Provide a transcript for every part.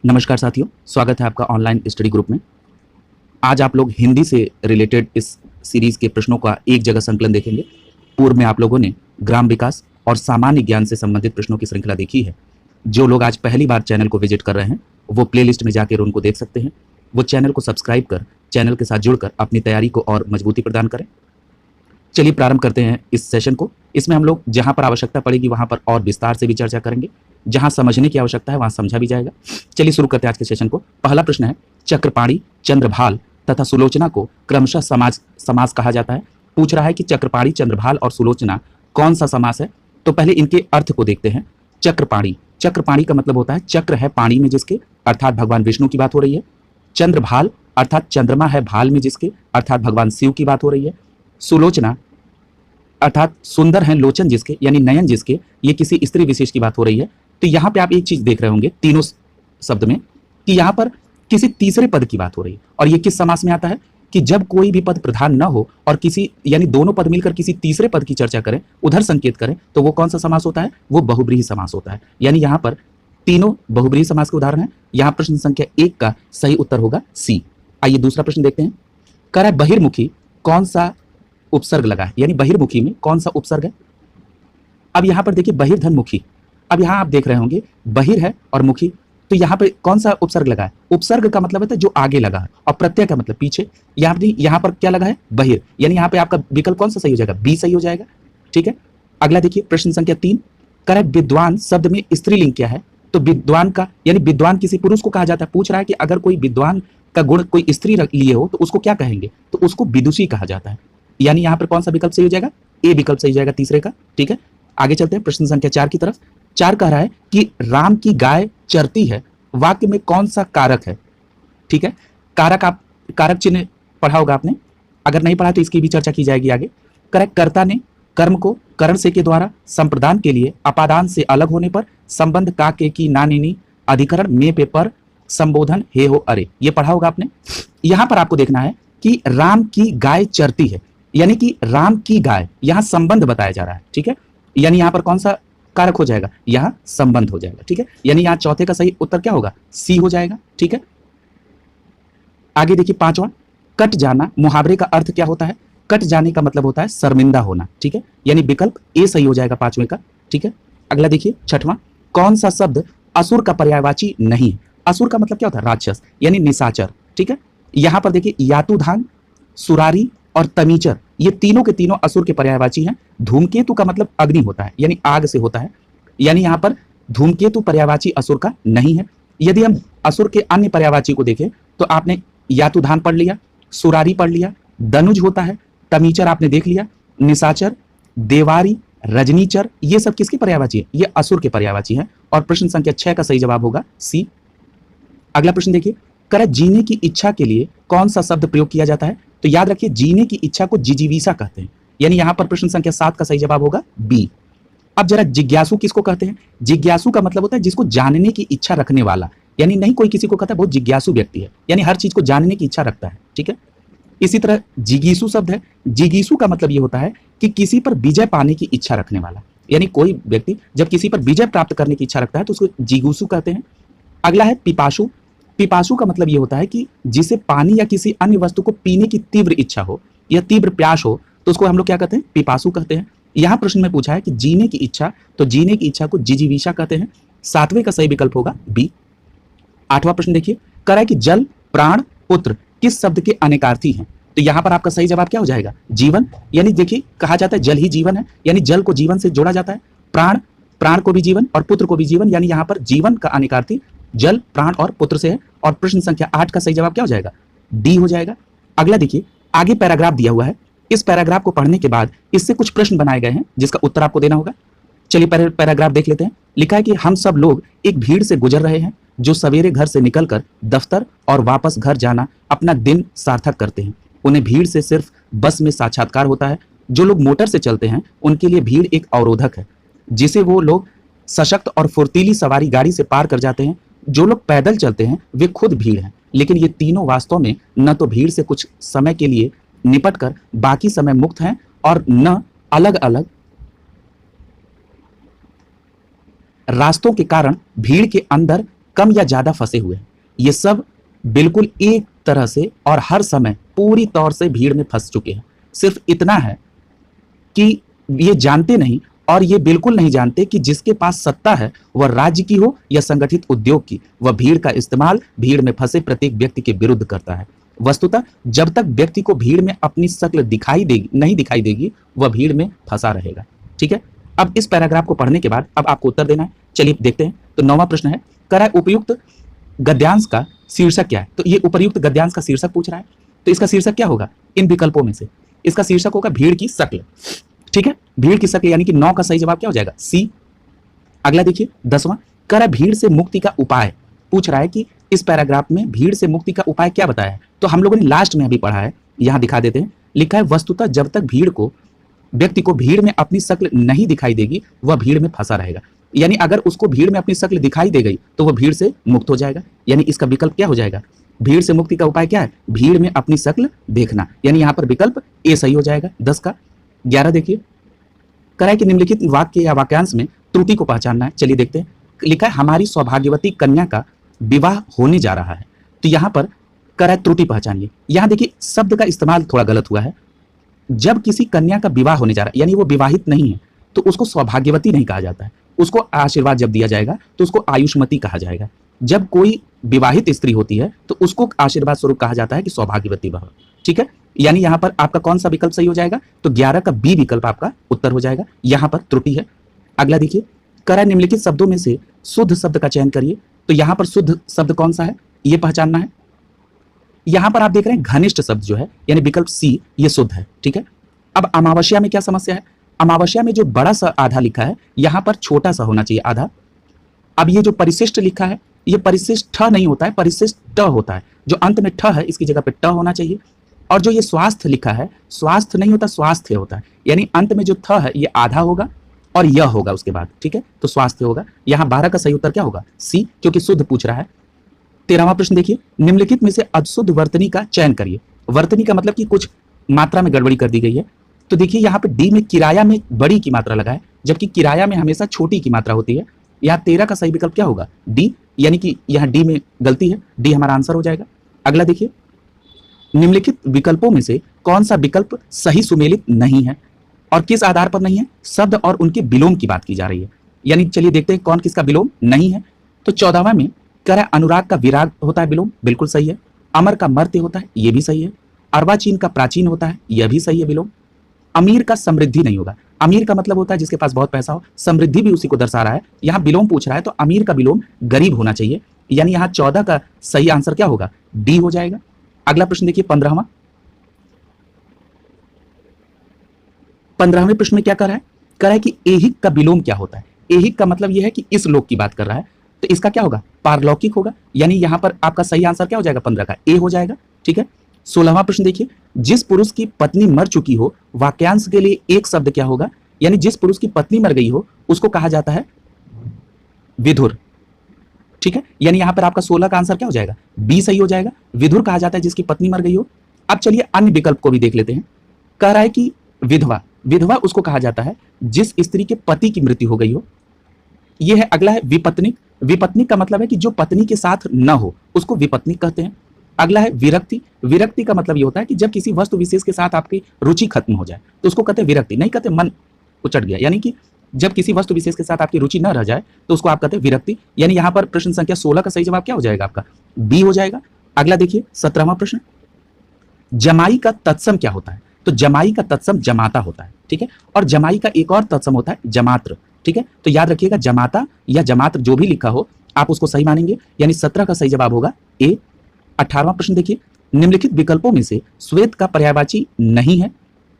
नमस्कार साथियों, स्वागत है आपका ऑनलाइन स्टडी ग्रुप में। आज आप लोग हिंदी से रिलेटेड इस सीरीज के प्रश्नों का एक जगह संकलन देखेंगे। पूर्व में आप लोगों ने ग्राम विकास और सामान्य ज्ञान से संबंधित प्रश्नों की श्रृंखला देखी है। जो लोग आज पहली बार चैनल को विजिट कर रहे हैं वो प्लेलिस्ट में जाकर उनको देख सकते हैं। वो चैनल को सब्सक्राइब कर चैनल के साथ जुड़कर अपनी तैयारी को और मजबूती प्रदान करें। चलिए प्रारंभ करते हैं इस सेशन को। इसमें हम लोग जहां पर आवश्यकता पड़ेगी वहां पर और विस्तार से भी चर्चा करेंगे, जहां समझने की आवश्यकता है वहां समझा भी जाएगा। चलिए शुरू करते हैं आज के सेशन को। पहला प्रश्न है, चक्रपाणी, चंद्रभाल तथा सुलोचना को क्रमशः समास कहा जाता है। पूछ रहा है कि चक्रपाणी, चंद्रभाल और सुलोचना कौन सा समास है। तो पहले इनके अर्थ को देखते हैं। चक्रपाणी, चक्रपाणी का मतलब होता है चक्र है पानी में जिसके, अर्थात भगवान विष्णु की बात हो रही है। चंद्रभाल अर्थात चंद्रमा है भाल में जिसके, अर्थात भगवान शिव की बात हो रही है। सुलोचना अर्थात सुंदर है लोचन जिसके, यानी नयन जिसके, ये किसी स्त्री विशेष की बात हो रही है। तो यहाँ पे आप एक चीज देख रहे होंगे तीनों शब्द में कि यहाँ पर किसी तीसरे पद की बात हो रही है। और ये किस समास में आता है कि जब कोई भी पद प्रधान न हो और किसी यानी दोनों पद मिलकर किसी तीसरे पद की चर्चा करें, उधर संकेत करें, तो वो कौन सा समास होता है? वो बहुब्रीहि समास होता है। यानी यहाँ पर तीनों बहुब्रीहि समास के उदाहरण है। यहाँ प्रश्न संख्या 1 का सही उत्तर होगा सी। आइए दूसरा प्रश्न देखते हैं। कह रहा है बहिर्मुखी कौन सा उपसर्ग लगा है, यानी बहिर्मुखी में कौन सा उपसर्ग है। अब यहां पर देखिए बहिर्धन मुखी। अब यहां आप देख रहे होंगे बहिर है और मुखी, तो यहां पे कौन सा उपसर्ग लगा है? उपसर्ग का मतलब होता है जो आगे लगा है और प्रत्यय का मतलब पीछे। यहां पर क्या लगा है? बहिर, यानी यहां पे आपका विकल्प कौन सा सही हो जाएगा? बी सही हो जाएगा। ठीक है, अगला देखिए प्रश्न संख्या 3। कह विद्वान शब्द में स्त्रीलिंग क्या है। तो विद्वान का यानी विद्वान किसी पुरुष को कहा जाता है। पूछ रहा है कि अगर कोई विद्वान का गुण कोई स्त्री लिए हो तो उसको क्या कहेंगे? तो उसको विदुषी कहा जाता है। यानी यहां पर कौन सा विकल्प सही हो जाएगा? ए विकल्प सही हो जाएगा तीसरे का। ठीक है, आगे चलते हैं प्रश्न संख्या 4 की तरफ। 4 कह रहा है कि राम की गाय चरती है, वाक्य में कौन सा कारक है। ठीक है, कारक आप कारक चिन्ह पढ़ा होगा आपने, अगर नहीं पढ़ा तो इसकी भी चर्चा की जाएगी आगे। करेक्ट, कर्ता ने कर्म को करण से के द्वारा संप्रदान के लिए अपादान से अलग होने पर संबंध का के की ना नीनी अधिकरण में पे पर संबोधन हे हो अरे, ये पढ़ा होगा आपने। यहां पर आपको देखना है कि राम की गाय चरती है, यानी कि राम की गाय, यहां संबंध बताया जा रहा है। ठीक है, यानी यहां पर कौन सा कारक हो जाएगा? यहां संबंध हो जाएगा। ठीक है, यानी यहां चौथे का सही उत्तर क्या होगा? सी हो जाएगा। ठीक है, आगे देखिए 5वां, कट जाना, मुहावरे का अर्थ क्या होता है? कट जाने का मतलब होता है शर्मिंदा होना। ठीक है, यानी विकल्प ए सही हो जाएगा 5वें का। ठीक है, अगला देखिए 6वां, कौन सा शब्द असुर का पर्यायवाची नहीं है। असुर का मतलब क्या होता है? राक्षस, यानी निशाचर। ठीक है, यहां पर देखिए यातुधान, सुरारी और तमीचर, ये तीनों के तीनों असुर के पर्यायवाची हैं। धूमकेतु का मतलब अग्नि होता है, यानी आग से होता है। यानी यहां पर धूमकेतु पर्यायवाची असुर का नहीं है। यदि हम असुर के अन्य पर्यायवाची को देखें तो आपने यातुधान पढ़ लिया, सुरारी पढ़ लिया, दनुज होता है, तमीचर आपने देख लिया, निशाचर, देवारी, रजनीचर, ये सब किसके पर्यायवाची है? ये असुर के पर्यायवाची हैं। और प्रश्न संख्या 6 का सही जवाब होगा सी। अगला प्रश्न देखिए, करे जीने की इच्छा के लिए कौन सा शब्द प्रयोग किया जाता है। तो याद रखिए जीने की इच्छा को जिजीविषा कहते हैं, यानी यहां पर प्रश्न संख्या 7 का सही जवाब होगा बी। अब जरा जिज्ञासु किसको कहते हैं? जिज्ञासु का मतलब होता है जिसको जानने की इच्छा रखने वाला, यानी नहीं कोई किसी को कहता है बहुत जिज्ञासु व्यक्ति है, यानी हर चीज को जानने की इच्छा रखता है। ठीक है, इसी तरह जिगीसु शब्द है। जिगीसु का मतलब यह होता है कि किसी पर विजय पाने की इच्छा रखने वाला, यानी कोई व्यक्ति जब किसी पर विजय प्राप्त करने की इच्छा रखता है तो उसको जिगुसु कहते हैं। अगला है पिपासु। पिपासु का मतलब यह होता है कि जिसे पानी या किसी अन्य वस्तु को पीने की तीव्र इच्छा हो या तीव्र प्यास हो तो उसको हम लोग क्या कहते हैं? पिपासु कहते हैं। यहां प्रश्न में पूछा है कि जीने की इच्छा, तो जीने की इच्छा को जिजीविषा कहते हैं। 7वें का सही विकल्प होगा बी। 8वां प्रश्न देखिए, कह रहा है कि जल, प्राण, पुत्र किस शब्द के अनेकार्थी हैं। तो यहां पर आपका सही जवाब क्या हो जाएगा? जीवन, यानी देखिए कहा जाता है जल ही जीवन है, यानी जल को जीवन से जोड़ा जाता है। प्राण, प्राण को भी जीवन और पुत्र को भी जीवन, यानी यहां पर जीवन का अनेकार्थी जल, प्राण और पुत्र से है। और प्रश्न संख्या 8 का सही जवाब क्या हो जाएगा? डी हो जाएगा। अगला देखिए, आगे पैराग्राफ दिया हुआ है। इस पैराग्राफ को पढ़ने के बाद इससे कुछ प्रश्न बनाए गए हैं जिसका उत्तर आपको देना होगा। चलिए पैराग्राफ देख लेते हैं। लिखा है कि हम सब लोग एक भीड़ से गुजर रहे हैं जो सवेरे घर से निकलकर दफ्तर और वापस घर जाना अपना दिन सार्थक करते हैं। उन्हें भीड़ से सिर्फ बस में साक्षात्कार होता है। जो लोग मोटर से चलते हैं उनके लिए भीड़ एक अवरोधक है जिसे वो लोग सशक्त और फुर्तीली सवारी गाड़ी से पार कर जाते हैं। जो लोग पैदल चलते हैं वे खुद भीड़ हैं, लेकिन ये तीनों वास्तव में न तो भीड़ से कुछ समय के लिए निपट कर बाकी समय मुक्त हैं और न अलग अलग रास्तों के कारण भीड़ के अंदर कम या ज्यादा फंसे हुए हैं। ये सब बिल्कुल एक तरह से और हर समय पूरी तौर से भीड़ में फंस चुके हैं। सिर्फ इतना है कि ये जानते नहीं, और ये बिल्कुल नहीं जानते कि जिसके पास सत्ता है वह राज्य की हो या संगठित उद्योग की, वह भीड़ का इस्तेमाल भीड़ में फंसे प्रत्येक व्यक्ति के विरुद्ध करता है। वस्तुतः जब तक व्यक्ति को भीड़ में अपनी शक्ल नहीं दिखाई देगी, वह भीड़ में फंसा रहेगा। ठीक है, अब इस पैराग्राफ को पढ़ने के बाद अब आपको उत्तर देना है। चलिए देखते हैं। तो 9वां प्रश्न है, करा उपयुक्त गद्यांश का शीर्षक क्या है? तो ये उपयुक्त गद्यांश का शीर्षक पूछ रहा है, तो इसका शीर्षक क्या होगा इन विकल्पों में से? इसका शीर्षक होगा भीड़ की शक्ल। ठीक है, भीड़ की शक्ल, यानी कि 9 का सही जवाब क्या हो जाएगा? सी। अगला देखिए 10वां, करा भीड़ से मुक्ति का उपाय पूछ रहा है कि इस पैराग्राफ में भीड़ से मुक्ति का उपाय क्या बताया है? तो हम लोगों ने लास्ट में अभी पढ़ा है, यहां दिखा देते हैं। लिखा है वस्तुतः जब तक व्यक्ति को भीड़ में अपनी शक्ल नहीं दिखाई देगी, वह भीड़ में फंसा रहेगा। यानी अगर उसको भीड़ में अपनी शक्ल दिखाई दे गई तो वह भीड़ से मुक्त हो जाएगा। यानी इसका विकल्प क्या हो जाएगा? भीड़ से मुक्ति का उपाय क्या है? भीड़ में अपनी शक्ल देखना। यानी यहां पर विकल्प ए सही हो जाएगा 10 का। 11 देखिए, करा है कि निम्नलिखित वाक्य या वाक्यांश में त्रुटि को पहचानना है। चलिए देखते हैं। लिखा है हमारी सौभाग्यवती कन्या का विवाह होने जा रहा है। तो यहां पर करा है त्रुटि पहचानिए। यहां देखिए शब्द का इस्तेमाल थोड़ा गलत हुआ है। जब किसी कन्या का विवाह होने जा रहा है, यानी वो विवाहित नहीं है, तो उसको सौभाग्यवती नहीं कहा जाता है। उसको आशीर्वाद जब दिया जाएगा तो उसको आयुष्मती कहा जाएगा। जब कोई विवाहित स्त्री होती है तो उसको आशीर्वाद स्वरूप कहा जाता है कि सौभाग्यवती भव। ठीक है, यानी यहां पर आपका कौन सा विकल्प सही हो जाएगा? तो 11 का बी विकल्प आपका उत्तर हो जाएगा। यहां पर त्रुटि है। अगला देखिए, करा निम्नलिखित शब्दों में से शुद्ध शब्द का चयन करिए। तो यहां पर शुद्ध शब्द कौन सा है यह पहचानना है। यहां पर आप देख रहे हैं घनिष्ठ शब्द जो है, यानी विकल्प सी, ये शुद्ध है। ठीक है, अब अमावस्या में क्या समस्या है? अमावस्या में जो बड़ा सा आधा लिखा है, यहां पर छोटा सा होना चाहिए आधा। अब ये जो परिशिष्ट लिखा है, ये परिशिष्ट ठ नहीं होता है, परिशिष्ट ट होता है। जो अंत में ठ है इसकी जगह पे ट होना चाहिए। और जो ये स्वास्थ्य लिखा है, स्वास्थ्य नहीं होता, स्वास्थ्य होता है। यानी अंत में जो थ है ये आधा होगा और यह होगा उसके बाद। ठीक है, तो स्वास्थ्य होगा। यहां 12 का सही उत्तर क्या होगा? सी, क्योंकि शुद्ध पूछ रहा है। 13वां प्रश्न देखिए, निम्नलिखित में से अशुद्ध वर्तनी का चयन करिए। वर्तनी का मतलब कि कुछ मात्रा में गड़बड़ी कर दी गई है। तो देखिए यहाँ पे डी में किराया में बड़ी की मात्रा लगा है, जबकि किराया में हमेशा छोटी की मात्रा होती है। यहाँ 13 का सही विकल्प क्या होगा? डी, यानी कि यहाँ डी में गलती है, डी हमारा आंसर हो जाएगा। अगला देखिए, निम्नलिखित विकल्पों में से कौन सा विकल्प सही सुमेलित नहीं है और किस आधार पर नहीं है? शब्द और उनके विलोम की बात की जा रही है। यानी चलिए देखते हैं कौन किसका विलोम नहीं है। तो 14वां में कह रहा है अनुराग का विराग होता है विलोम, बिल्कुल सही है। अमर का मर्त्य होता है, यह भी सही है। अर्वाचीन का प्राचीन होता है, यह भी सही है विलोम। अमीर का समृद्धि नहीं होगा। अमीर का मतलब होता है जिसके पास बहुत पैसा हो, समृद्धि भी उसी को दर्शा रहा है। यहां विलोम पूछ रहा है तो अमीर का विलोम गरीब होना चाहिए। यानी यहां 14 का सही आंसर क्या होगा? डी हो जाएगा। अगला प्रश्न देखिए 15वां। 15वें प्रश्न में क्या कर रहा है? कर रहा है कि ऐहिक का विलोम क्या होता है। ऐहिक का मतलब यह है कि इस लोक की बात कर रहा है, तो इसका क्या होगा? पारलौकिक होगा। यानी यहां पर आपका सही आंसर क्या हो जाएगा? 15 का ए हो जाएगा। ठीक है, 16वां प्रश्न देखिए, जिस पुरुष की पत्नी मर चुकी हो, वाक्यांश के लिए एक शब्द क्या होगा? यानी जिस पुरुष की पत्नी मर गई हो उसको कहा जाता है विधुर। ठीक है, यानी यहां पर आपका 16 का आंसर क्या हो जाएगा? बी सही हो जाएगा। विधुर कहा जाता है जिसकी पत्नी मर गई हो। अब चलिए अन्य विकल्प को भी देख लेते हैं। कह रहा है कि विधवा, विधवा उसको कहा जाता है जिस स्त्री के पति की मृत्यु हो गई हो। यह है। अगला है विपत्निक। विपत्निक का मतलब है कि जो पत्नी के साथ न हो उसको विपत्निक कहते हैं। अगला है विरक्ति। विरक्ति का मतलब ये होता है कि जब किसी वस्तु विशेष के साथ आपकी रुचि खत्म हो जाए तो उसको कहते हैं विरक्ति। नहीं कहते मन उचट गया, यानी कि जब किसी वस्तु विशेष के साथ आपकी रुचि न रह जाए तो उसको आप कहते हैं विरक्ति। यानी यहां पर प्रश्न संख्या 16 का सही जवाब क्या हो जाएगा? आपका बी हो जाएगा। अगला देखिए 17वां प्रश्न, जमाई का तत्सम क्या होता है? तो जमाई का तत्सम जमाता होता है। ठीक है, और जमाई का एक और तत्सम होता है जमात्र। ठीक है, तो याद रखिएगा जमाता या जमात्र जो भी लिखा हो आप उसको सही मानेंगे। यानी 17 का सही जवाब होगा ए। 18वां प्रश्न देखिए, निम्नलिखित विकल्पों में से श्वेत का पर्यायवाची नहीं है।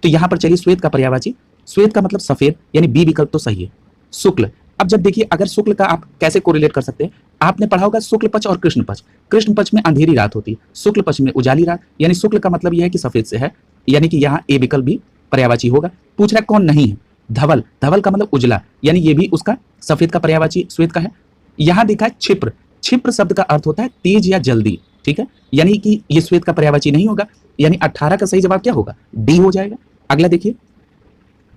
तो यहां पर चलिए श्वेत का पर्यायवाची, श्वेत का मतलब सफेद, यानी बी विकल्प तो सही है। शुक्ल, अब जब देखिए अगर शुक्ल का आप कैसे कोरिलेट कर सकते हैं? आपने पढ़ा होगा शुक्ल पक्ष और कृष्ण पक्ष। कृष्ण पक्ष में अंधेरी रात होती है, शुक्ल पक्ष में उजाली रात। यानी शुक्ल का मतलब यह है कि सफेद से है, यानी कि यहाँ ए विकल्प भी पर्यायवाची होगा। पूछ रहा है कौन नहीं है? धवल। धवल का मतलब उजला, यानी ये भी उसका सफेद का पर्यायवाची श्वेत का है। यहां देखा है क्षिप्र। क्षिप्र शब्द का अर्थ होता है तेज या जल्दी। ठीक है, यानी कि ये श्वेत का पर्यायवाची नहीं होगा। यानी 18 का सही जवाब क्या होगा? डी हो जाएगा। अगला देखिए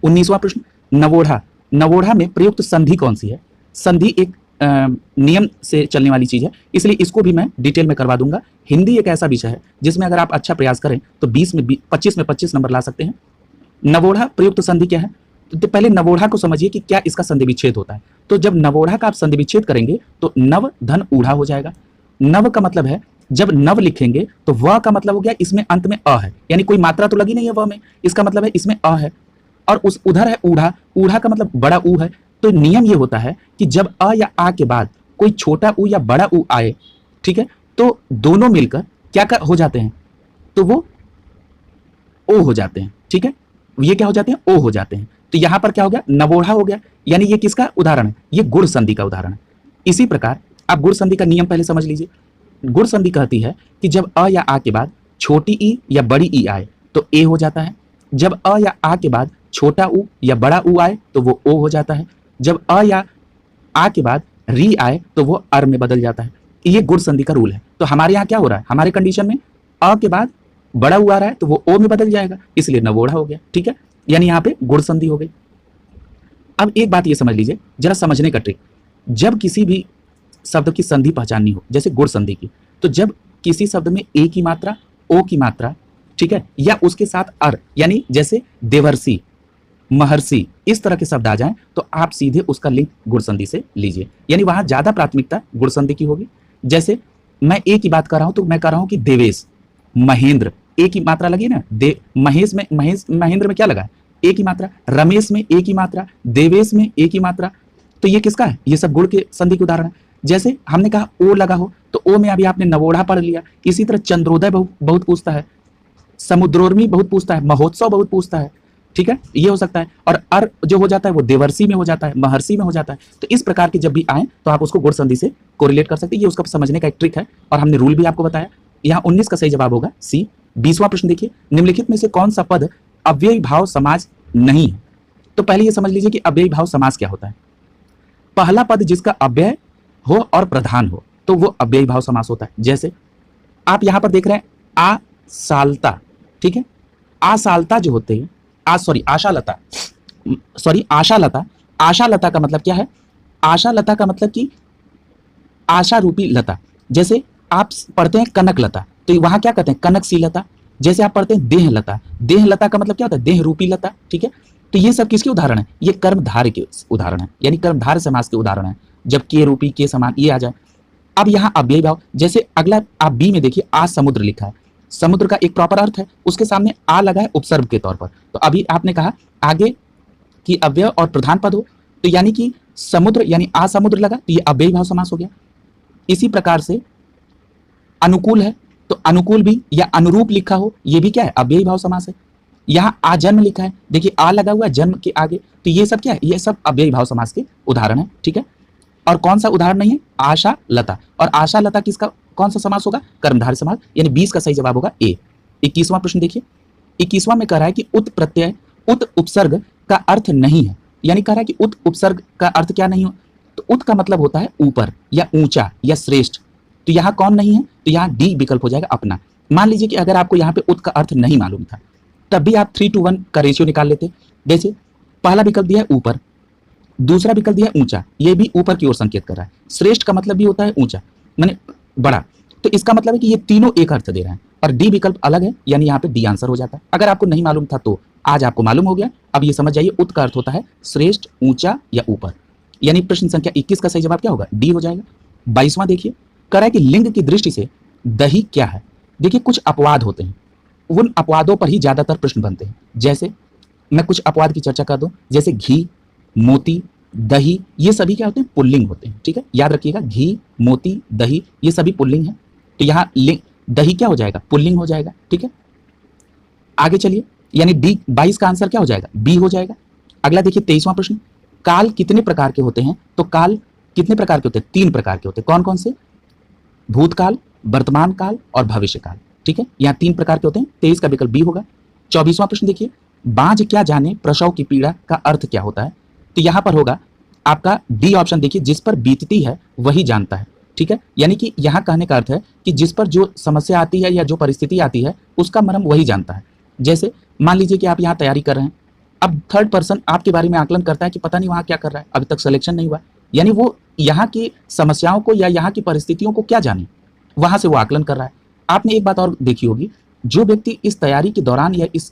19वां प्रश्न, नवोढ़ा। नवोढ़ा में प्रयुक्त संधि कौन सी है? संधि एक नियम से चलने वाली चीज़ है, इसलिए इसको भी मैं डिटेल में करवा दूंगा। हिंदी एक ऐसा विषय है जिसमें अगर आप अच्छा प्रयास करें तो 25 में 25 नंबर ला सकते हैं। नवोढ़ा प्रयुक्त संधि क्या है? तो पहले नवोढ़ा को समझिए कि क्या इसका संधि विच्छेद होता है। तो जब नवोढ़ा का आप संधि विच्छेद करेंगे तो नव धन ऊढ़ा हो जाएगा। नव का मतलब है, जब नव लिखेंगे तो वह का मतलब हो गया इसमें अंत में अ है, यानी कोई मात्रा तो लगी नहीं है वह में, इसका मतलब है इसमें अ है। और उस उधर है ऊढ़ा, ऊढ़ा का मतलब बड़ा ऊ है। तो नियम ये होता है कि जब अ या आ के बाद कोई छोटा ऊ या बड़ा ऊ आए, ठीक है, तो दोनों मिलकर क्या हो जाते हैं, तो वो ओ हो जाते हैं। ठीक है, ये क्या हो जाते हैं, ओ हो जाते हैं। तो यहां पर क्या हो गया, नवोढ़ा हो गया, यानी ये किसका उदाहरण है, ये गुण संधि का उदाहरण है। इसी प्रकार आप गुण संधि का नियम पहले समझ लीजिए। गुण संधि कहती है कि जब अ या आ के बाद छोटी ई या बड़ी ई आए तो ए हो जाता है। जब अ या आ के बाद छोटा ऊ या बड़ा ऊ आए तो वो ओ हो जाता है। जब अ या आ के बाद री आए तो वो अर में बदल जाता है। ये गुण संधि का रूल है। तो हमारे यहाँ क्या हो रहा है, हमारे कंडीशन में अ के बाद बड़ा ऊ आ रहा है तो वो ओ में बदल जाएगा, इसलिए नवोढ़ा हो गया। ठीक है, यानी यहाँ पे गुण संधि हो गई। अब एक बात ये समझ लीजिए, जरा समझने का ट्रिक, जब किसी भी शब्द की संधि पहचाननी हो, जैसे गुण संधि की, तो जब किसी शब्द में ए की मात्रा, ओ की मात्रा, ठीक है, या उसके साथ अर, यानी जैसे देवर्षि, महर्षि, इस तरह के शब्द आ जाएं तो आप सीधे उसका लिंक गुण संधि से लीजिए, यानी वहां ज्यादा प्राथमिकता गुण संधि की होगी। जैसे मैं ए की बात कर रहा हूं तो मैं कह रहा हूं कि देवेश, महेंद्र, ए की मात्रा लगी ना, महेश में, महेंद्र में क्या लगा, ए की मात्रा, रमेश में ए की मात्रा, देवेश में ए की मात्रा, तो ये किसका है, ये सब गुण के संधि के उदाहरण है। जैसे हमने कहा ओ लगा हो तो ओ में अभी आपने नवोढ़ा पढ़ लिया। इसी तरह चंद्रोदय बहुत पूछता है, समुद्रोर्मी बहुत पूछता है, महोत्सव बहुत पूछता है। ठीक है, ये हो सकता है। और अर जो हो जाता है वो देवर्षि में हो जाता है, महर्षि में हो जाता है। तो इस प्रकार के जब भी आए तो आप उसको गुण संधि से कोरिलेट कर सकते हैं। ये उसका समझने का एक ट्रिक है और हमने रूल भी आपको बताया। यहाँ 19 का सही जवाब होगा सी। 20वां प्रश्न देखिए, निम्नलिखित में से कौन सा पद अव्ययी भाव समाज नहीं है? तो पहले ये समझ लीजिए कि अव्ययी भाव समास क्या होता है। पहला पद जिसका अव्यय हो और प्रधान हो तो वो अव्ययी भाव समास होता है। जैसे आप यहां पर देख रहे हैं आशालता, ठीक है, आशालता जो होते हैं, आशालता, आशालता का मतलब क्या है, आशालता का मतलब कि आशा रूपी लता। जैसे आप पढ़ते हैं कनक लता तो वहां क्या कहते हैं, कनक लता। जैसे आप पढ़ते हैं देह लता, देह लता का मतलब क्या होता है, देह रूपी लता। ठीक है, तो ये सब किसके उदाहरण है, ये कर्मधारय के उदाहरण है, यानी कर्मधारय समास के उदाहरण है। जब के रूपी के समान ये आ जाए। अब यहाँ अव्ययी भाव, जैसे अगला आप बी में देखिए, आ समुद्र लिखा है, समुद्र का एक प्रॉपर अर्थ है, उसके सामने आ लगा है उपसर्ग के तौर पर। तो अभी आपने कहा आगे कि अव्यय और प्रधान पद हो, तो यानी कि समुद्र यानी आ समुद्र लगा तो ये अव्ययी भाव समास हो गया। इसी प्रकार से अनुकूल है तो अनुकूल भी या अनुरूप लिखा हो, ये भी क्या है, अव्ययी भाव समास है। यहाँ आ जन्म लिखा है, देखिए आ लगा हुआ है जन्म के आगे, तो ये सब क्या है, ये सब अव्ययी भाव समास के उदाहरण है। ठीक है, और कौन सा उदाहरण नहीं है, आशा लता। और आशा लता किसका कौन सा समास होगा, कर्मधारय समास, यानी 20 का सही जवाब होगा ए। 21वां प्रश्न देखिए, 21वां में कह रहा है कि उत प्रत्यय, उत उपसर्ग का अर्थ नहीं है, यानी कह रहा है कि उत उपसर्ग का अर्थ क्या नहीं हो, तो उत का मतलब होता है ऊपर या ऊंचा या श्रेष्ठ। तो यहाँ कौन नहीं है, तो यहाँ डी विकल्प हो जाएगा अपना। मान लीजिए कि अगर आपको यहाँ पे उत का अर्थ नहीं मालूम था तब भी आप 3:1 का रेशियो निकाल लेते। जैसे पहला विकल्प दिया है ऊपर, दूसरा विकल्प दिया है ऊंचा, ये भी ऊपर की ओर संकेत कर रहा है। श्रेष्ठ का मतलब भी होता है ऊंचा, माने बड़ा, तो इसका मतलब है कि ये तीनों एक अर्थ दे रहे हैं और डी विकल्प अलग है, यानी यहाँ पे डी आंसर हो जाता है। अगर आपको नहीं मालूम था तो आज आपको मालूम हो गया। अब ये समझ जाइए, उत का अर्थ होता है श्रेष्ठ, ऊंचा या ऊपर, यानी प्रश्न संख्या 21 का सही जवाब क्या होगा, डी हो जाएगा। 22वां देखिए, कह रहा है कि लिंग की दृष्टि से दही क्या है। देखिए कुछ अपवाद होते हैं, उन अपवादों पर ही ज्यादातर प्रश्न बनते हैं। जैसे मैं कुछ अपवाद की चर्चा कर दूं, जैसे घी, मोती, दही, ये सभी क्या होते हैं, पुल्लिंग होते हैं। ठीक है, याद रखिएगा, घी, मोती, दही ये सभी पुल्लिंग है, तो यहाँ लिंग दही क्या हो जाएगा, पुल्लिंग हो जाएगा। ठीक है, आगे चलिए, यानी डी 22 का आंसर क्या हो जाएगा, बी हो जाएगा। अगला देखिए 23वां प्रश्न, काल कितने प्रकार के होते हैं, तो काल कितने प्रकार के होते हैं, 3 प्रकार के होते हैं। कौन कौन से, भूतकाल, वर्तमान काल और भविष्य काल। ठीक है, यहाँ 3 प्रकार के होते हैं, 23 का विकल्प बी होगा। 24वां प्रश्न देखिए, बांझ क्या जाने प्रसव की पीड़ा का अर्थ क्या होता है, तो यहां पर होगा आपका डी ऑप्शन। देखिए जिस पर बीतती है वही जानता है। ठीक है, यानी कि यहां कहने का अर्थ है कि जिस पर जो समस्या आती है या जो परिस्थिति आती है उसका मर्म वही जानता है। जैसे मान लीजिए कि आप यहाँ तैयारी कर रहे हैं, अब थर्ड पर्सन आपके बारे में आकलन करता है कि पता नहीं वहां क्या कर रहा है, अभी तक सिलेक्शन नहीं हुआ, यानी वो यहाँ की समस्याओं को या यहाँ की परिस्थितियों को क्या जाने, वहां से वो आकलन कर रहा है। आपने एक बात और देखी होगी, जो व्यक्ति इस तैयारी के दौरान या इस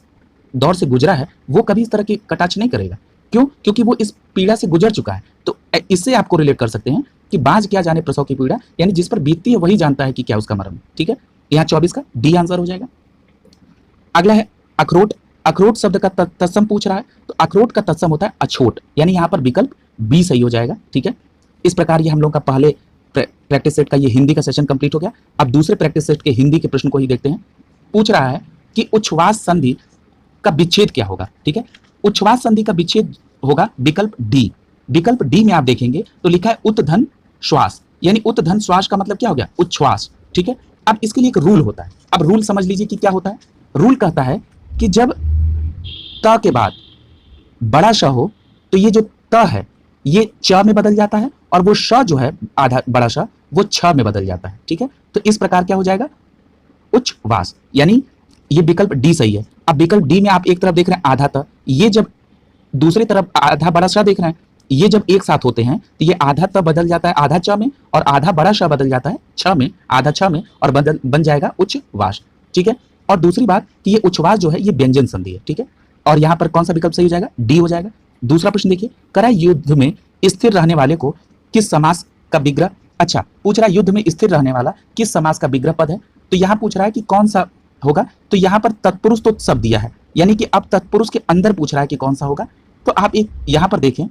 दौर से गुजरा है वो कभी इस तरह की कटाक्ष नहीं करेगा। क्यों? क्योंकि वो इस पीड़ा से गुजर चुका है। तो इससे आपको रिलेट कर सकते हैं कि बाज क्या जाने प्रसव की पीड़ा, यानी जिस पर बीतती है वही जानता है कि क्या उसका मर्म है। ठीक है, यहाँ 24 का डी आंसर हो जाएगा। अगला है अखरोट। अखरोट शब्द का तत्सम पूछ रहा है, तो अखरोट का तत्सम होता है अछोट, यानी यहाँ पर विकल्प बी सही हो जाएगा। ठीक है, इस प्रकार ये हम लोग का पहले प्रैक्टिस सेट का ये हिंदी का सेशन कंप्लीट हो गया। अब दूसरे प्रैक्टिस सेट के हिंदी के प्रश्न को ही देखते हैं। पूछ रहा है कि उच्छ्वास संधि का विच्छेद क्या होगा। ठीक है, उच्छ्वास संधि का विच्छेद होगा विकल्प डी। विकल्प डी में आप देखेंगे तो लिखा है उत्धन श्वास, यानी उत्धन श्वास का मतलब क्या हो गया, उच्छ्वास। ठीक है, अब इसके लिए एक रूल होता है। अब रूल समझ लीजिए कि क्या होता है। रूल कहता है कि जब त के बाद बड़ा श हो तो ये जो त है ये च में बदल जाता है, और वो श जो है आधा बड़ा श वो छ में बदल जाता है। ठीक है, तो इस प्रकार क्या हो जाएगा, उच्छ्वास, यानी ये विकल्प डी सही है। अब विकल्प डी में आप एक तरफ देख रहे हैं आधा त, ये जब दूसरी तरफ आधा बड़ा श देख रहे हैं, ये जब एक साथ होते हैं तो ये आधा त बदल जाता है आधा च में, और आधा बड़ा श बदल जाता है छ में, आधा छ में, और बन जाएगा उच्छ्वास। ठीक है, और दूसरी बात कि ये उच्छ्वास जो है ये व्यंजन संधि है। ठीक है, और यहाँ पर कौन सा विकल्प सही हो जाएगा, डी हो जाएगा। दूसरा प्रश्न देखिए, करा युद्ध में स्थिर रहने वाले को किस समास का विग्रह, अच्छा पूछ रहा है युद्ध में स्थिर रहने वाला किस समास का विग्रह पद है, तो यहाँ पूछ रहा है कि कौन सा होगा, तो यहाँ पर तत्पुरुष तो शब्द दिया है, यानी कि अब तत्पुरुष के अंदर पूछ रहा है कि कौन सा होगा। तो आप एक यहाँ पर देखें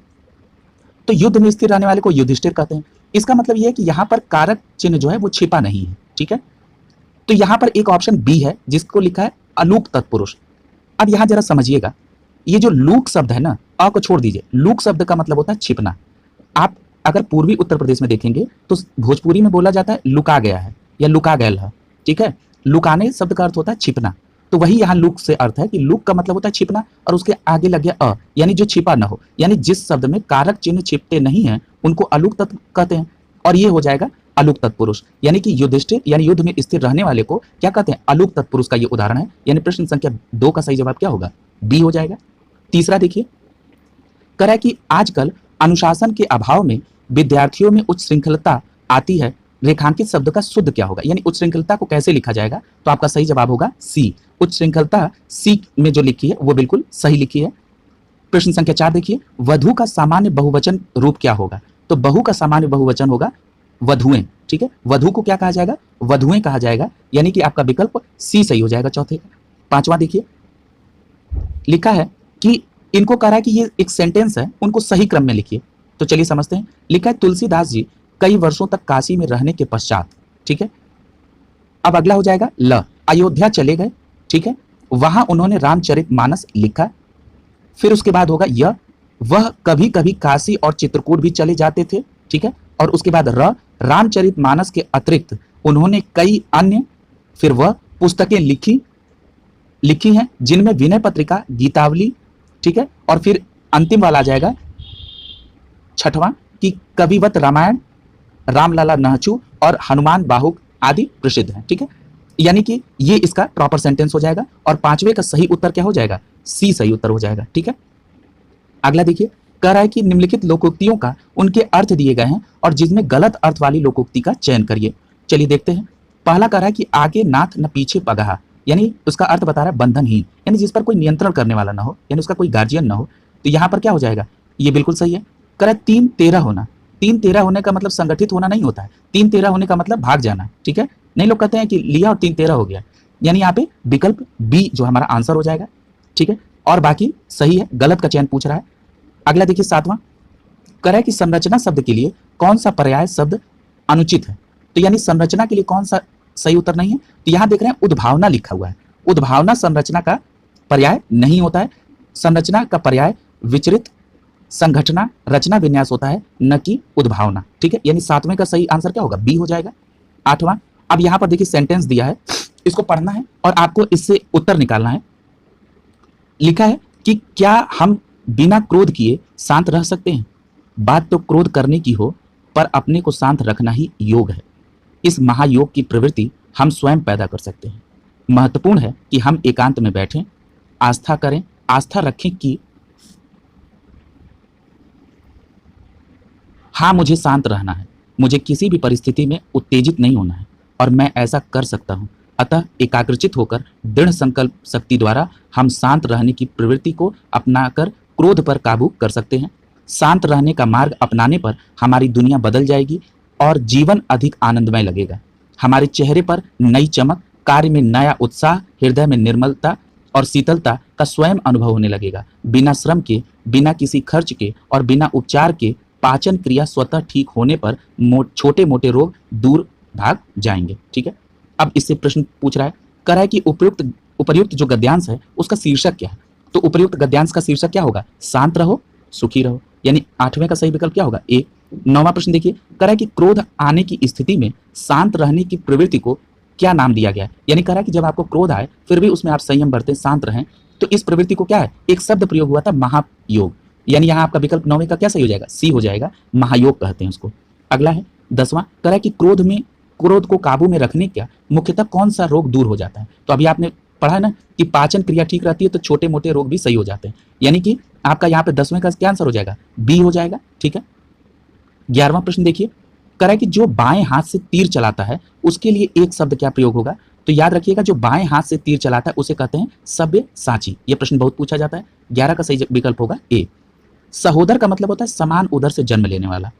तो युद्ध में स्थिर रहने वाले को युधिष्ठिर कहते हैं। इसका मतलब यह है कि यहाँ पर कारक चिन्ह जो है वो छिपा नहीं है। ठीक है, तो यहाँ पर एक ऑप्शन बी है जिसको लिखा है अलूक तत्पुरुष। अब यहाँ जरा समझिएगा, ये जो लूक शब्द है ना, अ को छोड़ दीजिए, लूक शब्द का मतलब होता है छिपना। आप अगर पूर्वी उत्तर प्रदेश में देखेंगे तो भोजपुरी में बोला जाता है लुका गया है या लुका गया है। ठीक है, लुकाने शब्द का अर्थ होता है छिपना, तो वही यहाँ लुक से अर्थ है कि लुक का मतलब होता है छिपना, और उसके आगे लग गया अ, यानी जो छिपा न हो, यानी जिस शब्द में कारक चिन्ह छिपते नहीं है उनको अलूक तत्व कहते हैं, और ये हो जाएगा अलूक तत्पुरुष। यानी कि युधिष्ठिर यानी युद्ध में स्थिर रहने वाले को क्या कहते हैं, अलूक तत्पुरुष का ये उदाहरण है। यानी प्रश्न संख्या 2 का सही जवाब क्या होगा, बी हो जाएगा। तीसरा देखिए, कह रहा है कि आजकल अनुशासन के अभाव में विद्यार्थियों में उच्च श्रृंखलता आती है, रेखांकित शब्द का शुद्ध क्या होगा, यानी उच्च श्रृंखलता को कैसे लिखा जाएगा, तो आपका सही जवाब होगा सी। उच्च श्रृंखलता सी में जो लिखी है वो बिल्कुल सही लिखी है। प्रश्न संख्या 4 देखिए, वधु का सामान्य बहुवचन रूप क्या होगा, तो बहु का सामान्य बहुवचन होगा वधुएं। ठीक है, वधु को क्या कहा जाएगा, वधुएं कहा जाएगा, यानी कि आपका विकल्प सी सही हो जाएगा चौथे का। पांचवा देखिए, लिखा है कि इनको कह रहा है कि ये एक सेंटेंस है, उनको सही क्रम में लिखिए। तो चलिए समझते हैं। लिखा है तुलसीदास जी कई वर्षों तक काशी में रहने के पश्चात, ठीक है, अब अगला हो जाएगा ल, अयोध्या चले गए। ठीक है, वहां उन्होंने रामचरितमानस लिखा। फिर उसके बाद होगा य, वह कभी कभी काशी और चित्रकूट भी चले जाते थे। ठीक है, और उसके बाद र, रामचरितमानस के अतिरिक्त उन्होंने कई अन्य फिर वह पुस्तकें लिखी हैं जिनमें विनय पत्रिका, गीतावली, ठीक है, और फिर अंतिम वाला आ जाएगा छठवां कि कविवत रामायण, रामलाला नहचू और हनुमान बाहुक आदि प्रसिद्ध हैं। ठीक है, यानी कि ये इसका प्रॉपर सेंटेंस हो जाएगा, और पांचवे का सही उत्तर क्या हो जाएगा, सी सही उत्तर हो जाएगा। ठीक है, अगला देखिए, कह रहा है कि निम्नलिखित लोकोक्तियों का उनके अर्थ दिए गए हैं और जिसमें गलत अर्थ वाली लोकोक्ति का चयन करिए। चलिए देखते हैं। पहला कह रहा है कि आगे नाथ न पीछे पगहा, यानी उसका अर्थ बता रहा है बंधनहीन, यानी जिस पर कोई नियंत्रण करने वाला ना हो, यानी उसका कोई गार्जियन ना हो। तो यहाँ पर क्या हो जाएगा, ये बिल्कुल सही है। कह रहा है 3-13 होना, 3-13 होने का मतलब संगठित होना नहीं होता है, 3-13 होने का मतलब भाग जाना। ठीक है, नहीं लोग कहते हैं कि लिया और 3-13 हो गया, यानी यहाँ पे विकल्प बी जो हमारा आंसर हो जाएगा। ठीक है, और बाकी सही है, गलत का चयन पूछ रहा है। अगला देखिए 7वां, कह रहा है कि संरचना शब्द के लिए कौन सा पर्याय शब्द अनुचित है, तो यानी संरचना के लिए कौन सा सही उत्तर नहीं है, तो यहाँ देख रहे हैं उद्भावना लिखा हुआ है। उद्भावना संरचना का पर्याय नहीं होता है। संरचना का पर्याय विचरित, संघटना, रचना, विन्यास होता है, न कि उद्भावना। ठीक है, यानी 7वें का सही आंसर क्या होगा, बी हो जाएगा। 8वां, अब यहाँ पर देखिए सेंटेंस दिया है, इसको पढ़ना है और आपको इससे उत्तर निकालना है। लिखा है कि क्या हम बिना क्रोध किए शांत रह सकते हैं, बात तो क्रोध करने की हो पर अपने को शांत रखना ही योग है। इस महायोग की प्रवृत्ति हम स्वयं पैदा कर सकते हैं। महत्वपूर्ण है कि हम एकांत में बैठें, आस्था करें, आस्था रखें कि हाँ, मुझे शांत रहना है, मुझे किसी भी परिस्थिति में उत्तेजित नहीं होना है और मैं ऐसा कर सकता हूँ। अतः एकाग्रचित होकर दृढ़ संकल्प शक्ति द्वारा हम शांत रहने की प्रवृत्ति को अपनाकर क्रोध पर काबू कर सकते हैं। शांत रहने का मार्ग अपनाने पर हमारी दुनिया बदल जाएगी और जीवन अधिक आनंदमय लगेगा। हमारे चेहरे पर नई चमक, कार्य में नया उत्साह, हृदय में निर्मलता और शीतलता का स्वयं अनुभव होने लगेगा। बिना श्रम के, बिना किसी खर्च के और बिना उपचार के पाचन क्रिया स्वतः ठीक होने पर छोटे मोटे रोग दूर भाग जाएंगे। ठीक है, अब इससे प्रश्न पूछ रहा है, कह रहा है कि उपर्युक्त जो गद्यांश है उसका शीर्षक क्या है। तो उपर्युक्त गद्यांश का शीर्षक क्या होगा? शांत रहो, सुखी रहो। यानी 8वें का सही विकल्प क्या होगा? ए। 9वां प्रश्न देखिए, कह रहा है कि क्रोध आने की स्थिति में शांत रहने की प्रवृत्ति को क्या नाम दिया गया है। यानी कह रहा है कि जब आपको क्रोध आए फिर भी उसमें आप संयम बरतें, शांत रहें, तो इस प्रवृत्ति को क्या है? एक शब्द प्रयोग हुआ था, महायोग। यानी यहाँ आपका विकल्प 9वें का क्या सही हो जाएगा? सी हो जाएगा, महायोग कहते हैं उसको। अगला है 10वां, कह रहा है कि क्रोध को काबू में रखने का मुख्यतः कौन सा रोग दूर हो जाता है। तो अभी आपने पढ़ा है ना कि पाचन क्रिया ठीक रहती है तो छोटे मोटे रोग भी सही हो जाते हैं। यानी कि आपका यहाँ पे 10वें का क्या आंसर हो जाएगा? बी हो जाएगा। ठीक है, 11वां प्रश्न देखिए, कह रहा है कि जो बाएं हाथ से तीर चलाता है उसके लिए एक शब्द क्या प्रयोग होगा। तो याद रखिएगा, जो बाएं हाथ से तीर चलाता है उसे कहते हैं सब्यसाची। ये प्रश्न बहुत पूछा जाता है। 11 का सही विकल्प होगा ए। सहोदर का मतलब होता है समान उदर से जन्म लेने वाला।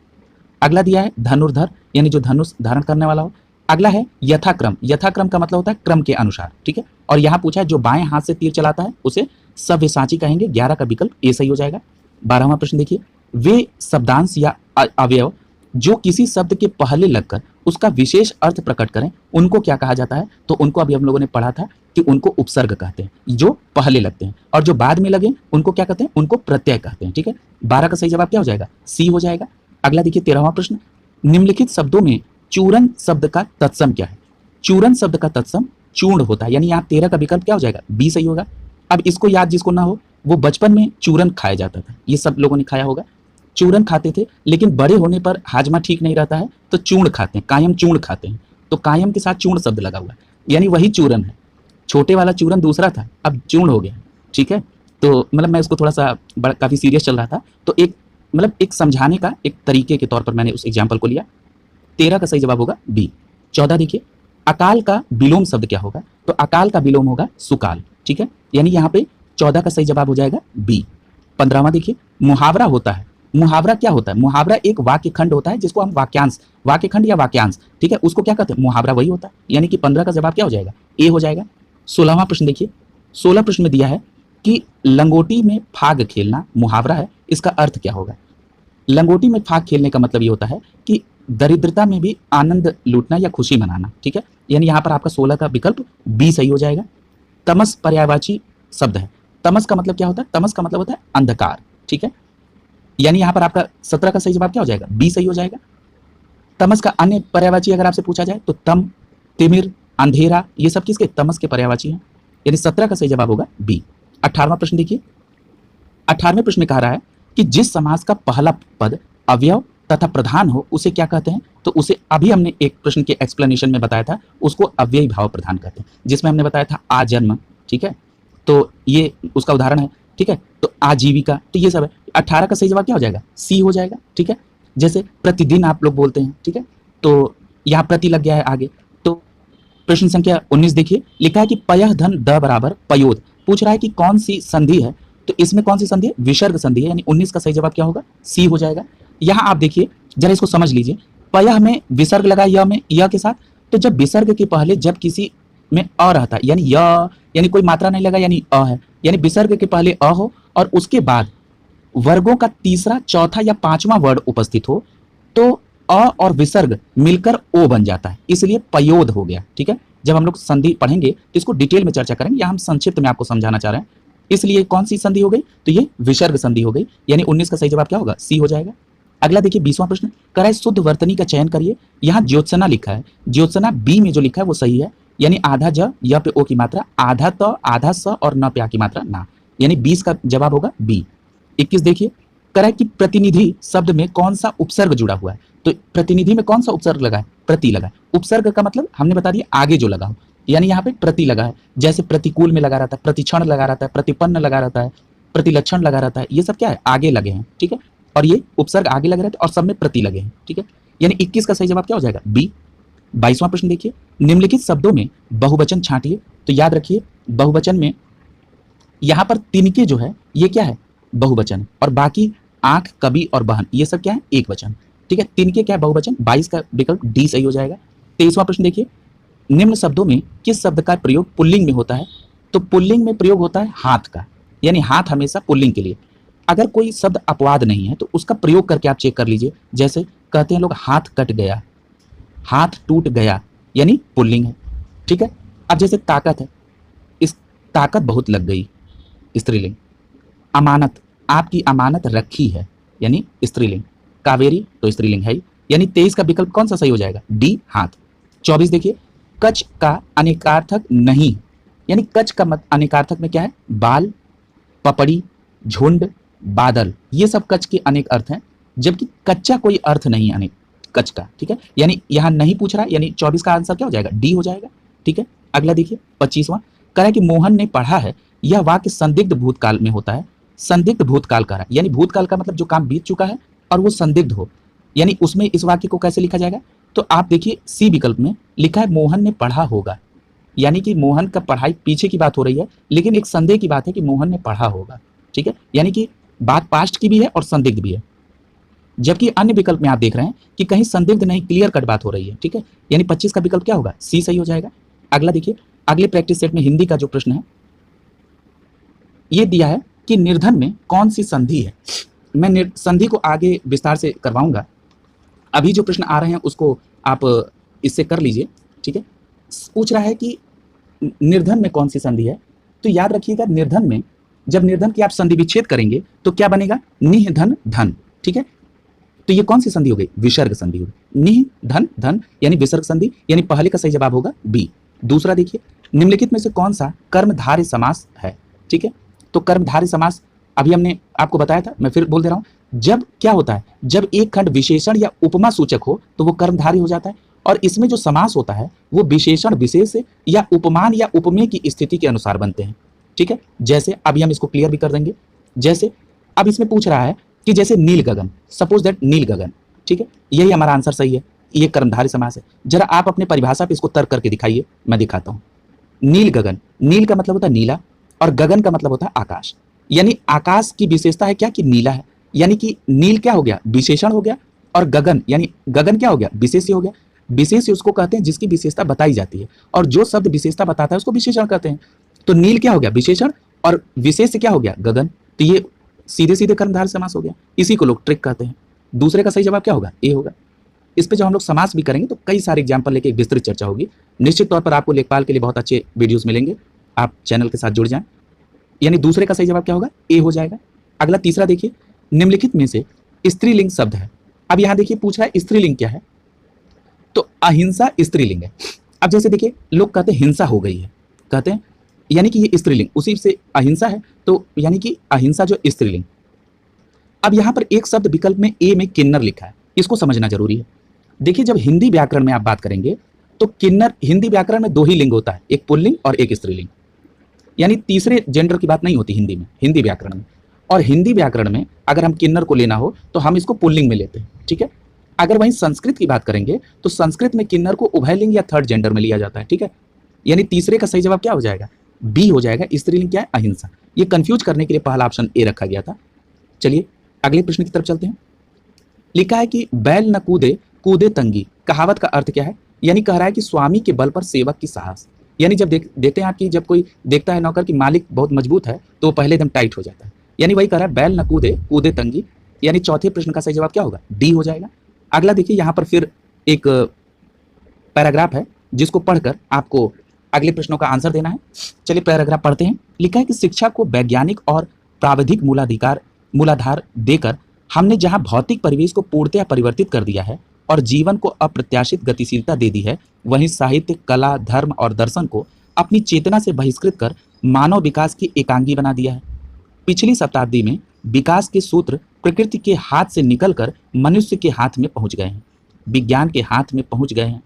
अगला दिया है धनुर्धर, यानी जो धनुष धारण करने वाला हो। अगला है यथाक्रम, यथाक्रम का मतलब होता है क्रम के अनुसार। ठीक है, और यहाँ पूछा है जो बाएं हाथ से तीर चलाता है उसे सव्यसाची कहेंगे। 11 का विकल्प ए सही हो जाएगा। 12वां प्रश्न देखिए, वे शब्दांश या अवयव जो किसी शब्द के पहले लगकर उसका विशेष अर्थ प्रकट करें उनको क्या कहा जाता है। तो उनको अभी हम लोगों ने पढ़ा था कि उनको उपसर्ग कहते हैं, जो पहले लगते हैं, और जो बाद में लगे उनको क्या कहते हैं? उनको प्रत्यय कहते हैं। ठीक है, 12 का सही जवाब क्या हो जाएगा? सी हो जाएगा। अगला देखिए 13वां प्रश्न, निम्नलिखित शब्दों में चूर्ण शब्द का तत्सम क्या है। चूर्ण शब्द का तत्सम चूर्ण होता है, यानी यहाँ 13 का विकल्प क्या हो जाएगा? बी सही होगा। अब इसको याद जिसको ना हो, वो बचपन में चूर्ण खाया जाता था, ये सब लोगों ने खाया होगा। चूर्ण खाते थे, लेकिन बड़े होने पर हाजमा ठीक नहीं रहता है तो चूर्ण खाते हैं, कायम चूर्ण खाते हैं। तो कायम के साथ चूर्ण शब्द लगा हुआ है, यानी वही चूर्ण है। छोटे वाला चूर्ण दूसरा था, अब चूर्ण हो गया। ठीक है, तो मतलब मैं इसको थोड़ा सा काफी सीरियस चल रहा था, तो एक समझाने का एक तरीके के तौर पर मैंने उस एग्जाम्पल को लिया। 13 का सही जवाब होगा बी। 14 देखिए, अकाल का विलोम शब्द क्या होगा। तो अकाल का विलोम होगा सुकाल। ठीक है, यानी यहाँ पे 14 का सही जवाब हो जाएगा बी। 15वां देखिए, मुहावरा होता है। मुहावरा क्या होता है? मुहावरा एक वाक्य खंड होता है जिसको हम वाक्य खंड या वाक्यांश, ठीक है, उसको क्या कहते हैं? मुहावरा वही होता है। यानी कि 15 का जवाब क्या हो जाएगा? ए हो जाएगा। 16वां प्रश्न देखिए, 16 प्रश्न में दिया है कि लंगोटी में फाग खेलना मुहावरा है, इसका अर्थ क्या होगा। लंगोटी में फाग खेलने का मतलब ये होता है कि दरिद्रता में भी आनंद लूटना या खुशी मनाना। ठीक है, यानी यहाँ पर आपका 16 का विकल्प बी सही हो जाएगा। तमस पर्यायवाची शब्द है। तमस का मतलब क्या होता है? तमस का मतलब होता है अंधकार। ठीक है, यानी यहाँ पर आपका 17 का सही जवाब क्या हो जाएगा? बी सही हो जाएगा। तमस का अन्य पर्यायवाची अगर आपसे पूछा जाए तो तम, तिमिर, अंधेरा, ये सब किसके? तमस के पर्यायवाची हैं। यानी 17 का सही जवाब होगा बी। 18वां प्रश्न देखिए, 18वें प्रश्न में कह रहा है कि जिस समास का पहला पद अवयव तथा प्रधान हो उसे क्या कहते हैं। तो उसे अभी हमने एक प्रश्न के एक्सप्लेनेशन में बताया था, उसको अव्ययी भाव प्रधान कहते हैं, जिसमें हमने बताया था आजन्म। ठीक है, तो ये उसका उदाहरण है। ठीक है, तो आजीविका, तो ये सब है। 18 का सही जवाब क्या हो जाएगा? सी हो जाएगा। ठीक है, जैसे प्रतिदिन आप लोग बोलते हैं, ठीक है, तो यहाँ प्रति लग गया है आगे। तो प्रश्न संख्या 19 देखिए, लिखा है कि पयः धन द बराबर पयोद। पूछ रहा है कि कौन सी संधि है, तो इसमें कौन सी संधि है? विसर्ग संधि है, यानी 19 का सही जवाब क्या होगा? सी हो जाएगा। यहाँ आप देखिए जरा इसको समझ लीजिए, पयः में विसर्ग लगा य में, य के साथ, तो जब विसर्ग के पहले जब किसी में अ रहता है, यानी य, यानी कोई मात्रा नहीं लगा, यानी अ है, यानी विसर्ग के पहले अ हो और उसके बाद वर्गों का तीसरा, चौथा या पांचवा वर्ड उपस्थित हो तो अ और विसर्ग मिलकर ओ बन जाता है, इसलिए पयोद हो गया। ठीक है, जब हम लोग संधि पढ़ेंगे तो इसको डिटेल में चर्चा करेंगे, या हम संक्षिप्त में आपको समझाना चाह रहे हैं। इसलिए कौन सी संधि हो गई? तो ये विसर्ग संधि हो गई, यानी 19 का सही जवाब क्या होगा? सी हो जाएगा। अगला देखिए 20वां प्रश्न, कह रहा है शुद्ध वर्तनी का चयन करिए। यहाँ ज्योत्सना लिखा है, ज्योत्सना बी में जो लिखा है वो सही है, यानी आधा ज, य पे ओ की मात्रा, आधा त, आधा स और न पे आ की मात्रा ना, यानी 20 का जवाब होगा बी। 21 देखिए, कह रहा है कि प्रतिनिधि शब्द में कौन सा उपसर्ग जुड़ा हुआ है। तो प्रतिनिधि में कौन सा उपसर्ग लगा है? प्रति लगा है। उपसर्ग का मतलब हमने बता दिया आगे जो लगा हो, यानी यहाँ पे प्रति लगा है। जैसे प्रतिकूल में लगा रहता है, प्रतिक्षण लगा रहता है, प्रतिपन्न लगा रहता है, प्रतिलक्षण लगा रहता है, ये सब क्या है? आगे लगे हैं। ठीक है, और ये उपसर्ग आगे लग रहे थे और सब में प्रति लगे हैं, ठीक है। यानी 21 का सही जवाब क्या हो जाएगा, बी। 22वां प्रश्न देखिए, निम्नलिखित शब्दों में बहुवचन छांटिए। तो याद रखिए बहुवचन में यहां पर तिनके जो है ये क्या है, बहुवचन, और बाकी आंख, कवि और बहन ये सब क्या है, एक वचन, ठीक है। तिनके क्या है, बहुवचन। 22 का विकल्प डी सही हो जाएगा। 23वां प्रश्न देखिए, निम्न शब्दों में किस शब्द का प्रयोग पुल्लिंग में होता है। तो पुल्लिंग में प्रयोग होता है हाथ का, यानी हाथ हमेशा पुल्लिंग के लिए। अगर कोई शब्द अपवाद नहीं है तो उसका प्रयोग करके आप चेक कर लीजिए। जैसे कहते हैं लोग हाथ कट गया, हाथ टूट गया, यानी पुल्लिंग है, ठीक है। अब जैसे ताकत है, इस ताकत बहुत लग गई, स्त्रीलिंग। अमानत, आपकी अमानत रखी है, यानी स्त्रीलिंग। कावेरी तो स्त्रीलिंग है ही, यानी 23 का विकल्प कौन सा सही हो जाएगा, डी, हाथ। 24 देखिए, कच का अनेकार्थक नहीं, यानी कच का अनेकार्थक में क्या है, बाल, पपड़ी, झुंड, बादल, ये सब कच के अनेक अर्थ हैं, जबकि कच्चा कोई अर्थ नहीं अनेक कच का, ठीक है। यानी यहां नहीं पूछ रहा, यानी 24 का आंसर क्या हो जाएगा, डी हो जाएगा, ठीक है। अगला देखिए 25वां, कह रहा है कि मोहन ने पढ़ा है, यह वाक्य संदिग्ध भूतकाल में होता है। संदिग्ध भूतकाल का है, यानी भूतकाल का मतलब जो काम बीत चुका है और वो संदिग्ध हो, यानी उसमें इस वाक्य को कैसे लिखा जाएगा। तो आप देखिए सी विकल्प में लिखा है मोहन ने पढ़ा होगा, यानी कि मोहन का पढ़ाई पीछे की बात हो रही है, लेकिन एक संदेह की बात है कि मोहन ने पढ़ा होगा, ठीक है। यानी कि बात पास्ट की भी है और संदिग्ध भी है। जबकि अन्य विकल्प में आप देख रहे हैं कि कहीं संदिग्ध नहीं, क्लियर कट बात हो रही है, ठीक है। यानी 25 का विकल्प क्या होगा, सी सही हो जाएगा। अगला देखिए, अगले प्रैक्टिस सेट में हिंदी का जो प्रश्न है ये दिया है कि निर्धन में कौन सी संधि है। मैं संधि को आगे विस्तार से करवाऊंगा, अभी जो प्रश्न आ रहे हैं उसको आप इससे कर लीजिए, ठीक है। पूछ रहा है कि निर्धन में कौन सी संधि है। तो याद रखिएगा निर्धन में जब निर्धन की आप संधि विच्छेद करेंगे तो क्या बनेगा, निह धन धन, ठीक है। तो ये कौन सी संधि हो गई, विसर्ग संधि हो गई, निह धन धन यानी विसर्ग संधि, यानी पहले का सही जवाब होगा बी। दूसरा देखिए, निम्नलिखित में से कौन सा कर्मधारय समास है, ठीक है। तो कर्मधारय समास अभी हमने आपको बताया था, मैं फिर बोल दे रहा हूं, जब क्या होता है, जब एक खंड विशेषण या उपमा सूचक हो तो वो कर्मधारय हो जाता है, और इसमें जो समास होता है वो विशेषण विशेष या उपमान या उपमेय की स्थिति के अनुसार बनते हैं, ठीक है। जैसे अभी हम इसको क्लियर भी कर देंगे, जैसे अब इसमें पूछ रहा है कि जैसे नील गगन, सपोज दैट नील गगन, ठीक है, यही हमारा आंसर सही है, ये कर्मधारय समास है। जरा आप अपने परिभाषा पे इसको तर्क करके दिखाइए, मैं दिखाता हूं। नील गगन, नील का मतलब होता है नीला और गगन का मतलब होता है आकाश, यानी आकाश की विशेषता है क्या कि नीला है, यानी कि नील क्या हो गया, विशेषण हो गया, और गगन यानी गगन क्या हो गया, विशेष्य हो गया। विशेष्य उसको कहते हैं जिसकी विशेषता बताई जाती है, और जो शब्द विशेषता बताता है उसको विशेषण कहते हैं। तो नील क्या हो गया, विशेषण, और विशेष्य क्या हो गया, गगन। तो ये सीधे सीधे कर्मधारय समास हो गया, इसी को लोग ट्रिक कहते हैं। दूसरे का सही जवाब क्या होगा, ए होगा। इस पे जब हम लोग समास भी करेंगे तो कई सारे एग्जाम्पल लेके विस्तृत चर्चा होगी। निश्चित तौर पर आपको लेखपाल के लिए बहुत अच्छे वीडियोस मिलेंगे, आप चैनल के साथ जुड़ जाएं। यानी दूसरे का सही जवाब क्या होगा, ए हो जाएगा। अगला तीसरा देखिए, निम्नलिखित में से स्त्रीलिंग शब्द है। अब यहां देखिए पूछ रहा है स्त्रीलिंग क्या है, तो अहिंसा स्त्रीलिंग है। अब जैसे देखिए लोग कहते हैं हिंसा हो गई है, कहते हैं यानी कि ये स्त्रीलिंग, उसी से अहिंसा है तो यानी कि अहिंसा जो स्त्रीलिंग। अब यहां पर एक शब्द विकल्प में ए में किन्नर लिखा है, इसको समझना जरूरी है। देखिए जब हिंदी व्याकरण में आप बात करेंगे तो किन्नर, हिंदी व्याकरण में दो ही लिंग होता है, एक पुल्लिंग और एक स्त्रीलिंग, यानी तीसरे जेंडर की बात नहीं होती हिंदी में, हिंदी व्याकरण में। और हिंदी व्याकरण में अगर हम किन्नर को लेना हो तो हम इसको पुल्लिंग में लेते हैं, ठीक है। अगर वहीं संस्कृत की बात करेंगे तो संस्कृत में किन्नर को उभयलिंग या थर्ड जेंडर में लिया जाता है, ठीक है। यानी तीसरे का सही जवाब क्या हो जाएगा, बी हो जाएगा। स्त्रीलिंग क्या है, अहिंसा। ये कंफ्यूज करने के लिए पहला ऑप्शन ए रखा गया था। चलिए अगले प्रश्न की तरफ चलते हैं। लिखा है कि बैल न कूदे कूदे तंगी, कहावत का अर्थ क्या है। यानी कह रहा है कि स्वामी के बल पर सेवक की साहस, यानी जब देखते हैं आप कि जब कोई देखता है नौकर कि मालिक बहुत मजबूत है तो वो पहले एकदम टाइट हो जाता है, यानी वही कह रहा है बैल न कूदे कूदे तंगी, यानी चौथे प्रश्न का सही जवाब क्या होगा, डी हो जाएगा। अगला देखिए यहाँ पर फिर एक पैराग्राफ है जिसको पढ़कर आपको अगले प्रश्नों का आंसर देना है। चलिए पैराग्राफ पढ़ते हैं। लिखा है कि शिक्षा को वैज्ञानिक और प्राविधिक मूलाधार देकर हमने जहां भौतिक परिवेश को पूर्णतः परिवर्तित कर दिया है और जीवन को अप्रत्याशित गतिशीलता दे दी है, वहीं साहित्य, कला, धर्म और दर्शन को अपनी चेतना से बहिष्कृत कर मानव विकास की एकांगी बना दिया है। पिछली शताब्दी में विकास के सूत्र प्रकृति के हाथ से निकलकर मनुष्य के हाथ में पहुंच गए हैं, विज्ञान के हाथ में पहुंच गए हैं,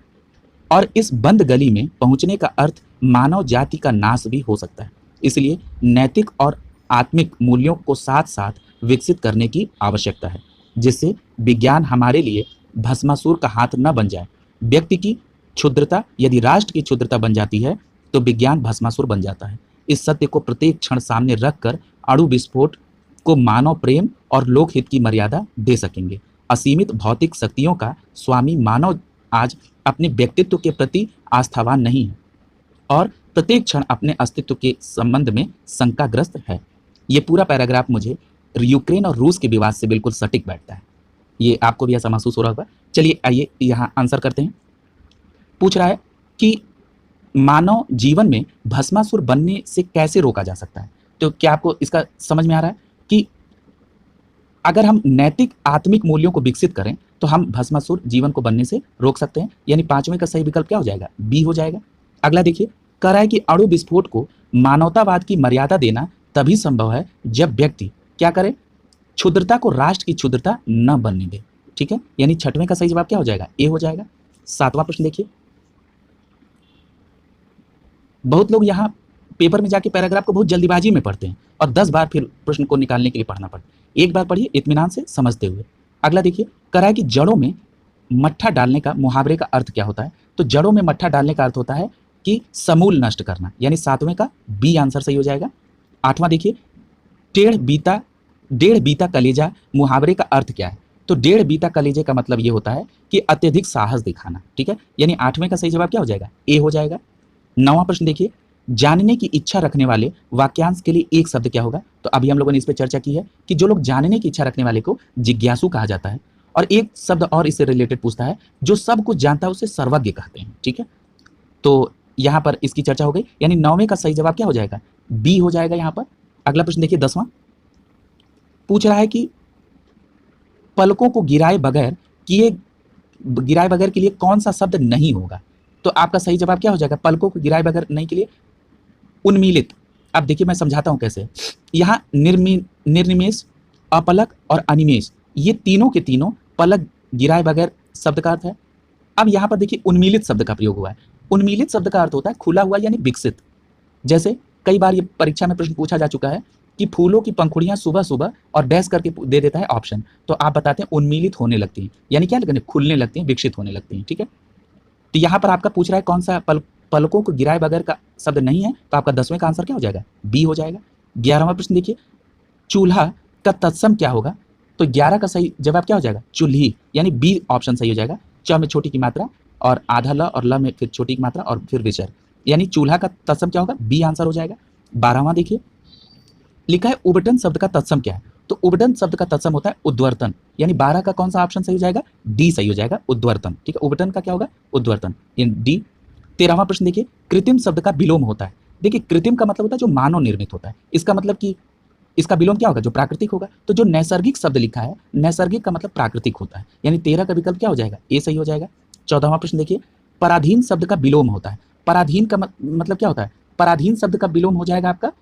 और इस बंद गली में पहुंचने का अर्थ मानव जाति का नाश भी हो सकता है। इसलिए नैतिक और आत्मिक मूल्यों को साथ साथ विकसित करने की आवश्यकता है। जिससे विज्ञान हमारे लिए भस्मासुर का हाथ न बन जाए। व्यक्ति की क्षुद्रता यदि राष्ट्र की क्षुद्रता बन जाती है तो विज्ञान भस्मासुर बन जाता है। इस सत्य को प्रत्येक क्षण सामने रखकर अणु विस्फोट को मानव प्रेम और लोकहित की मर्यादा दे सकेंगे। असीमित भौतिक शक्तियों का स्वामी मानव आज अपने व्यक्तित्व के प्रति आस्थावान नहीं है और प्रत्येक क्षण अपने अस्तित्व के संबंध में शंकाग्रस्त है। ये पूरा पैराग्राफ मुझे यूक्रेन और रूस के विवाद से बिल्कुल सटीक बैठता है। ये आपको भी ऐसा महसूस हो रहा होगा। चलिए आइए यहाँ आंसर करते हैं। पूछ रहा है कि मानव जीवन में भस्मासुर बनने से कैसे रोका जा सकता है। तो क्या आपको इसका समझ में आ रहा है कि अगर हम नैतिक आत्मिक मूल्यों को विकसित करें तो हम भस्मासुर जीवन को बनने से रोक सकते हैं। यानी पांचवें का सही विकल्प क्या हो जाएगा? बी हो जाएगा। अगला देखिए, कह रहा है कि अणु विस्फोट को मानवतावाद की मर्यादा देना तभी संभव है जब व्यक्ति क्या करे? क्षुद्रता को राष्ट्र की क्षुद्रता न बनने दे। ठीक है, यानी छठवें का सही जवाब क्या हो जाएगा? ए हो जाएगा। सातवां प्रश्न देखिए, बहुत लोग यहाँ पेपर में जाके पैराग्राफ को बहुत जल्दीबाजी में पढ़ते हैं और 10 बार फिर प्रश्न को निकालने के लिए पढ़ना पड़ता है। एक बार पढ़िए इत्मीनान से समझते हुए। अगला देखिए, कह रहा है कि जड़ों में मट्ठा डालने का मुहावरे का अर्थ क्या होता है? तो जड़ों में मट्ठा डालने का अर्थ होता है कि समूल नष्ट करना, यानी सातवें का बी आंसर सही हो जाएगा। आठवां देखिए, डेढ़ बीता कलेजा मुहावरे का अर्थ क्या है? तो डेढ़ बीता कलेजे का मतलब ये होता है कि अत्यधिक साहस दिखाना। ठीक है, यानी आठवें का सही जवाब क्या हो जाएगा? ए हो जाएगा। नौवां प्रश्न देखिए, जानने की इच्छा रखने वाले वाक्यांश के लिए एक शब्द क्या होगा? तो अभी हम लोगों ने इस पर चर्चा की है कि जो लोग जानने की इच्छा रखने वाले को जिज्ञासु कहा जाता है। और एक शब्द और इससे रिलेटेड पूछता है, जो सब कुछ जानता है उसे सर्वज्ञ कहते हैं। ठीक है, तो यहां पर इसकी चर्चा हो गई, यानी 9वें का सही जवाब क्या हो जाएगा? बी हो जाएगा यहां पर। अगला प्रश्न देखिए 10वां, पूछ रहा है कि पलकों को गिराए बगैर के लिए कौन सा शब्द नहीं होगा? तो आपका सही जवाब क्या हो जाएगा? पलकों को गिराए बगैर नहीं के लिए उन्मीलित। अब देखिए मैं समझाता हूं कैसे। यहां निर्निमेष, अपलक और अनिमेष, ये तीनों के तीनों पलक गिराए बगैर शब्द का अर्थ है। अब यहां पर देखिए उन्मीलित शब्द का प्रयोग हुआ है। उन्मीलित शब्द का अर्थ होता है खुला हुआ यानी विकसित। जैसे कई बार ये परीक्षा में प्रश्न पूछा जा चुका है कि फूलों की पंखुड़ियां सुबह सुबह और डैश करके दे देता है ऑप्शन, तो आप बताते हैं उन्मीलित होने लगती हैं, यानी क्या लगने? खुलने लगती हैं, विकसित होने लगती हैं। ठीक है, तो यहां पर आपका पूछ रहा है कौन सा पलकों को गिराए बगैर का शब्द नहीं है, तो आपका 10वें का आंसर क्या हो जाएगा? बी हो जाएगा। 11वां प्रश्न देखिए, चूल्हा का तत्सम क्या होगा? तो 11 का सही जवाब क्या हो जाएगा? चूल्ही, यानी बी ऑप्शन सही हो जाएगा। च में छोटी की मात्रा और आधा ल और ल में फिर छोटी की मात्रा और फिर विसर्ग, यानी चूल्हा का तत्सम क्या होगा? बी आंसर हो जाएगा। 12वां देखिए, लिखा है उबटन शब्द का तत्सम क्या है? तो उबटन शब्द का तत्सम होता है उद्वर्तन, यानी 12 का कौन सा ऑप्शन सही हो जाएगा? डी सही हो जाएगा, उद्वर्तन। ठीक है, उबटन का क्या होगा? उद्वर्तन, डी। 13वां प्रश्न देखिए, कृत्रिम शब्द का विलोम होता है। देखिए कृत्रिम का मतलब होता है जो मानव निर्मित होता है, इसका मतलब कि इसका विलोम क्या होगा? जो प्राकृतिक होगा। तो जो नैसर्गिक शब्द लिखा है, नैसर्गिक का मतलब प्राकृतिक होता है, यानी 13 का विकल्प क्या हो जाएगा? ए सही हो जाएगा। 14वां प्रश्न देखिए, पराधीन शब्द का विलोम होता है। पराधीन का मतलब क्या होता है? पराधीन शब्द का विलोम हो जाएगा आपका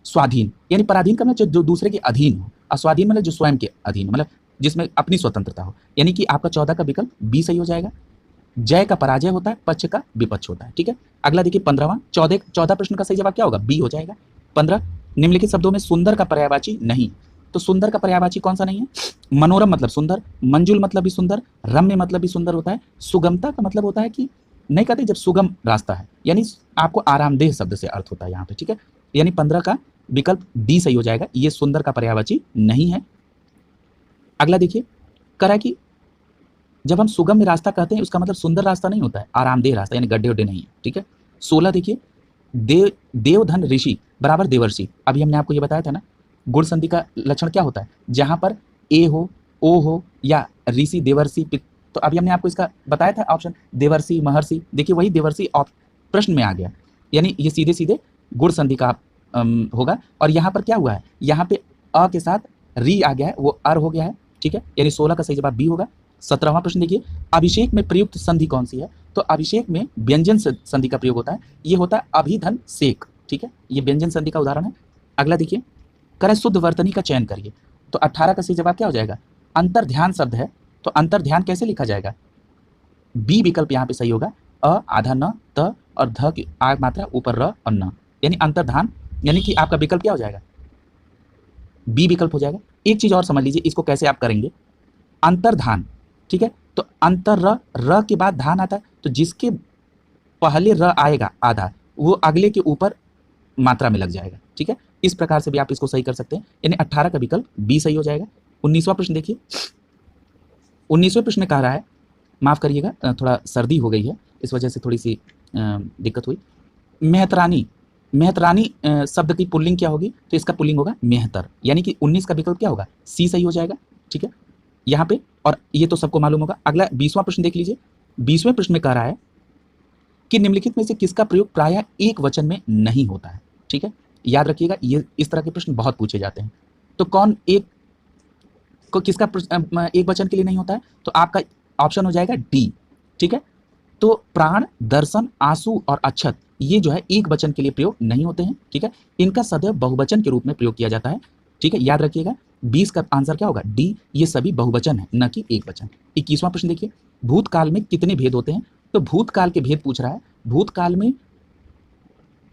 स्वाधीन, यानी पराधीन का मतलब जो दूसरे के अधीन हो, और स्वाधीन मतलब जो स्वयं के अधीन, मतलब जिसमें अपनी स्वतंत्रता हो, यानी कि आपका 14 का विकल्प बी सही हो जाएगा। जय का पराजय होता है, पक्ष का विपक्ष होता है। ठीक है, अगला देखिए 15वां, 14 प्रश्न का सही जवाब क्या होगा? बी हो जाएगा। 15, निम्नलिखित शब्दों में सुंदर का पर्यायवाची नहीं। तो सुंदर का पर्यायवाची कौन सा नहीं है? मनोरम मतलब सुंदर, मंजुल मतलब भी सुंदर, रम्य मतलब भी सुंदर होता है। सुगमता का मतलब होता है कि नहीं कहते जब सुगम रास्ता है, यानी आपको आरामदेह शब्द से अर्थ होता है यहाँ पे। ठीक है, यानी 15 का विकल्प डी सही हो जाएगा, ये सुंदर का पर्यायवाची नहीं है। अगला देखिए, करा कि जब हम सुगम में रास्ता कहते हैं उसका मतलब सुंदर रास्ता नहीं होता है, आरामदेह रास्ता, यानी गड्ढे उड्ढे नहीं है। ठीक है, 16 देखिए, देवधन ऋषि बराबर देवर्षि। अभी हमने आपको ये बताया था ना, गुण संधि का लक्षण क्या होता है? जहां पर ए हो, ओ हो या ऋषि, देवर्षि, तो अभी हमने आपको इसका बताया था ऑप्शन देवर्षि, महर्षि। देखिए वही देवर्षि प्रश्न में आ गया, यानी ये सीधे सीधे गुण संधि का होगा। और यहाँ पर क्या हुआ है? यहाँ पे अ के साथ री आ गया है, वो अर हो गया है। ठीक है, यानी 16 का सही जवाब बी होगा। 17वां प्रश्न देखिए, अभिषेक में प्रयुक्त संधि कौन सी है? तो अभिषेक में व्यंजन संधि का प्रयोग होता है, ये होता है अभिधन सेक। ठीक है, ये व्यंजन संधि का उदाहरण है। अगला देखिए, करे शुद्ध वर्तनी का चयन करिए। तो 18 का सही जवाब क्या हो जाएगा? अंतर ध्यान शब्द है, तो अंतर ध्यान कैसे लिखा जाएगा? बी विकल्प यहाँ पे सही होगा। अ आधा न, त और ध की आ मात्रा ऊपर र और न, यानी अंतर्धान, यानी कि आपका विकल्प क्या हो जाएगा? बी विकल्प हो जाएगा। एक चीज और समझ लीजिए, इसको कैसे आप करेंगे, अंतर्धान, ठीक है, तो अंतर र के बाद धान आता है, तो जिसके पहले र आएगा आधा, वो अगले के ऊपर मात्रा में लग जाएगा, ठीक है। इस प्रकार से भी आप इसको सही कर सकते हैं, यानी 18 का विकल्प बी सही हो जाएगा। 19वां प्रश्न देखिए, 19वें प्रश्न में कह रहा है, माफ करिएगा थोड़ा सर्दी हो गई है, इस वजह से थोड़ी सी दिक्कत हुई। मेहतरानी, मेहतरानी शब्द की पुल्लिंग क्या होगी, तो इसका पुल्लिंग होगा मेहतर, यानी कि 19 का विकल्प क्या होगा, सी सही हो जाएगा, ठीक है यहाँ पे। और ये तो सबको मालूम होगा। अगला 20वां प्रश्न देख लीजिए। 20वें प्रश्न में कह रहा है कि निम्नलिखित में से किसका प्रयोग प्रायः एक वचन में नहीं होता है, ठीक है। याद रखिएगा, ये इस तरह के प्रश्न बहुत पूछे जाते हैं। तो कौन एक को किसका एक वचन के लिए नहीं होता है, तो आपका ऑप्शन हो जाएगा डी, ठीक है। तो प्राण, दर्शन, आंसू और अक्षत, ये जो है एक वचन के लिए प्रयोग नहीं होते हैं, ठीक है। इनका सदैव बहुवचन के रूप में प्रयोग किया जाता है, ठीक है। याद रखिएगा 20 का आंसर क्या होगा, डी, ये सभी बहुवचन है, न कि एक वचन। 21वां प्रश्न देखिए, भूतकाल में कितने भेद होते हैं, तो भूतकाल के भेद पूछ रहा है। भूतकाल में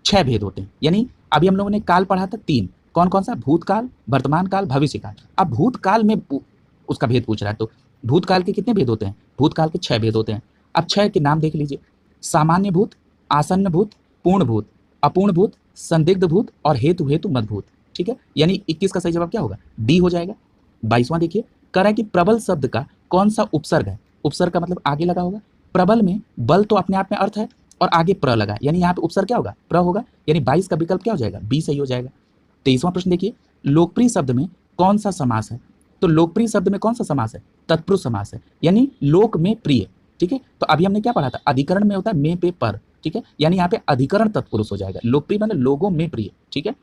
6 भेद होते हैं, यानी अभी हम लोगों ने काल पढ़ा था 3, कौन कौन सा, भूतकाल, वर्तमान काल, भविष्य काल। अब भूतकाल में उसका भेद पूछ रहा है, तो भूतकाल के कितने भेद होते हैं, भूतकाल के 6 भेद होते हैं। अब 6 के नाम देख लीजिए, सामान्य भूत, आसन्न भूत, पूर्ण भूत, अपूर्ण भूत, संदिग्ध भूत और हेतु हेतु मदभूत, ठीक है। यानी 21 का सही जवाब क्या होगा, डी हो जाएगा। 22वां देखिए, कह रहा है कि प्रबल शब्द का कौन सा उपसर्ग है, उपसर्ग का मतलब आगे लगा होगा। प्रबल में बल तो अपने आप में अर्थ है और आगे प्र लगा, यानी यहाँ पे उपसर्ग क्या होगा, प्र होगा, यानी 22 का विकल्प क्या हो जाएगा, बी सही हो जाएगा। 23वां प्रश्न देखिए, लोकप्रिय शब्द में कौन सा समास है, तो लोकप्रिय शब्द में कौन सा समास है, तत्पुरुष समास है, यानी लोक में प्रिय, ठीक है। तो अभी हमने क्या पढ़ा था, अधिकरण में होता है में पे पर, ठीक है, यानी यहाँ पे अधिकरण तत्पुरुष हो जाएगा। लोकप्रिय मतलब लोगों में प्रिय, ठीक है।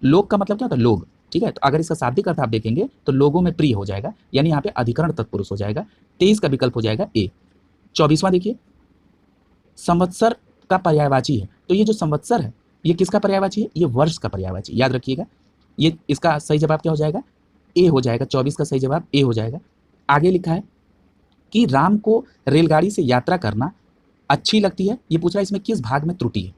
लोक का मतलब क्या होता है, लोग, ठीक है। तो अगर इसका शाब्दिक अर्थ आप देखेंगे तो लोगों में प्रिय हो जाएगा, यानी यहाँ पे अधिकरण तत्पुरुष हो जाएगा। 23 का विकल्प हो जाएगा ए। 24वां देखिए, संवत्सर का पर्यायवाची है, तो ये जो संवत्सर है ये किसका पर्यायवाची है, ये वर्ष का पर्यायवाची, याद रखिएगा। ये इसका सही जवाब क्या हो जाएगा, ए हो जाएगा। 24 का सही जवाब ए हो जाएगा। आगे लिखा है कि राम को रेलगाड़ी से यात्रा करना अच्छी लगती है, ये पूछ रहा है इसमें किस भाग में त्रुटि है।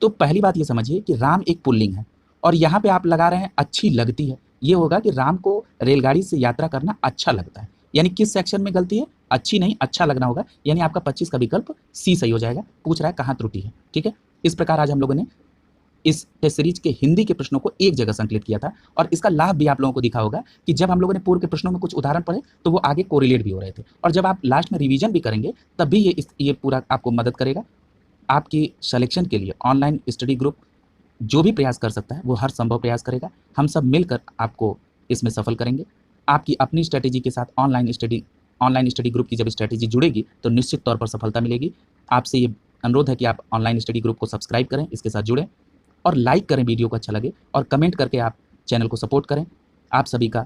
तो पहली बात ये समझिए कि राम एक पुल्लिंग है और यहाँ पे आप लगा रहे हैं अच्छी लगती है, ये होगा कि राम को रेलगाड़ी से यात्रा करना अच्छा लगता है, यानी किस सेक्शन में गलती है, अच्छी नहीं अच्छा लगना होगा, यानी आपका 25 का विकल्प सी सही हो जाएगा। पूछ रहा है कहाँ त्रुटि है, ठीक है। इस प्रकार आज हम लोगों ने इस टेस्ट सीरीज के हिंदी के प्रश्नों को एक जगह संकलित किया था और इसका लाभ भी आप लोगों को दिखा होगा कि जब हम लोगों ने पूर्व के प्रश्नों में कुछ उदाहरण पढ़े तो वो आगे कोरिलेट भी हो रहे थे, और जब आप लास्ट में रिवीजन भी करेंगे तब भी ये पूरा आपको मदद करेगा। आपकी सिलेक्शन के लिए ऑनलाइन स्टडी ग्रुप जो भी प्रयास कर सकता है वो हर संभव प्रयास करेगा, हम सब मिलकर आपको इसमें सफल करेंगे। आपकी अपनी स्ट्रैटेजी के साथ ऑनलाइन स्टडी ग्रुप की जब स्ट्रैटेजी जुड़ेगी तो निश्चित तौर पर सफलता मिलेगी। आपसे ये अनुरोध है कि आप ऑनलाइन स्टडी ग्रुप को सब्सक्राइब करें, इसके साथ जुड़ें और लाइक करें वीडियो को अच्छा लगे, और कमेंट करके आप चैनल को सपोर्ट करें। आप सभी का